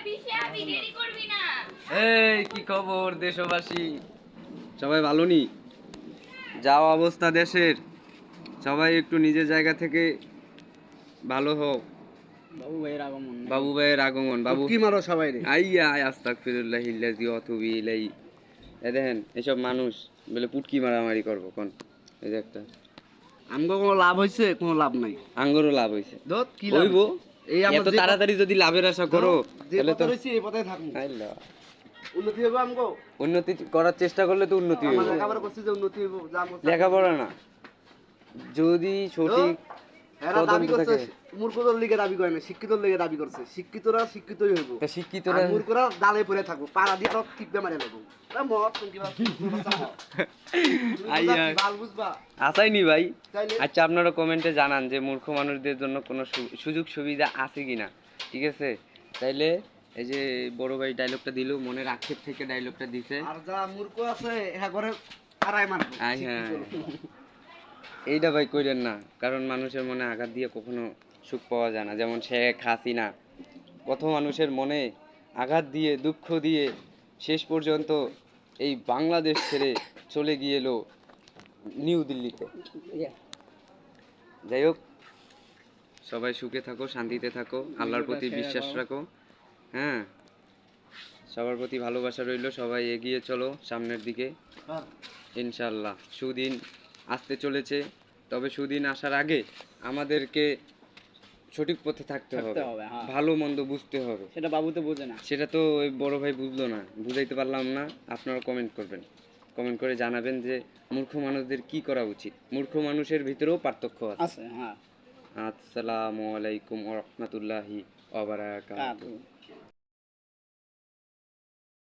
এই কি খবর দেশবাসী, সবাই ভালো নি? যাও অবস্থা দেশের, সবাই একটু নিজের জায়গা থেকে ভালো হোক। বাবু ভাইয়ের আগমন। বাবু কি মারো সবাই রে? আইয়া আস্তাগফিরুল্লাহিল্লাযী ওয়া আতুবু ইলাইহি। এই দেখেন এসব মানুষ বলে পুটকি মারামারি করবো কোন? এই যে একটা আমগো কোনো লাভ হইছে? কোনো লাভ নাই। আঙ্গুরও লাভ হইছে। দত কি লাভ হইব এই আমরা এত তাড়াতাড়ি যদি লাভের আশা করো যে তাহলে পথে তো রইছি এই পথে থাকবো। আইল্লা উন্নতি হবে আমগো। উন্নতি করার চেষ্টা করলে তো উন্নতি আমরা হইব। লেখাপড়া করছি যে উন্নতি হইব, যা আমরা লেখাপড়া না, যদি সঠিক এরা দাবি তদন্ত করছে, থাকে। মূর্খদের লিগে দাবি করে না, শিক্ষিতর লিগে দাবি করছে। শিক্ষিতরা শিক্ষিতই হইব, তা শিক্ষিতরা আর মূর্খরা ডালে পড়ে থাকবো, পাড়া দিয়ে আরো টিপে মারে লাগবো। মত তুমি কি আইয়া ভাল বুঝবা? আসাইনি ভাই। তাইলে আচ্ছা আপনারা কমেন্টে জানান যে মূর্খ মানুষদের জন্য কোনো সুযোগ সুবিধা আছে কিনা, ঠিক আছে? তাইলে এই যে বড় ভাই ডায়লগটা দিল, মনের আক্ষেপ থেকে ডায়লগটা দিছে। আর যারা মূর্খ আছে হ্যাঁ করে আড়াই মারবো। হ্যাঁ এইটা ভাই কইরেন না, কারণ মানুষের মনে আঘাত দিয়ে কখনো সুখ পাওয়া যায় না। যেমন শেখ হাসিনা কত মানুষের মনে আঘাত দিয়ে দুঃখ দিয়ে শেষ পর্যন্ত এই বাংলাদেশ ছেড়ে চলে গিয়েলো নিউ দিল্লিতে। যাই হোক, সবাই সুখে থাকো, শান্তিতে থাকো, আল্লাহর প্রতি বিশ্বাস রাখো। হ্যাঁ, সবার প্রতি ভালোবাসা রইল। সবাই এগিয়ে চলো সামনের দিকে, ইনশাল্লাহ। সুদিন আসতে চলেছে, তবে সুদিন আসার আগে আমাদেরকে সঠিক পথে থাকতে হবে। ভালো মন্দ বুঝতে হবে। সেটা বাবু তো বোঝে না। সেটা তো ওই বড় ভাই বুঝলো না, বুঝাইতে পারলাম না। আপনারা কমেন্ট করবেন, কমেন্ট করে জানাবেন যে মূর্খ মানুষদের কি করা উচিত। মূর্খ মানুষের ভিতরেও পার্থক্য আছে। আসসালামু আলাইকুম ওয়া রাহমাতুল্লাহি ওয়া বারাকাতুহু।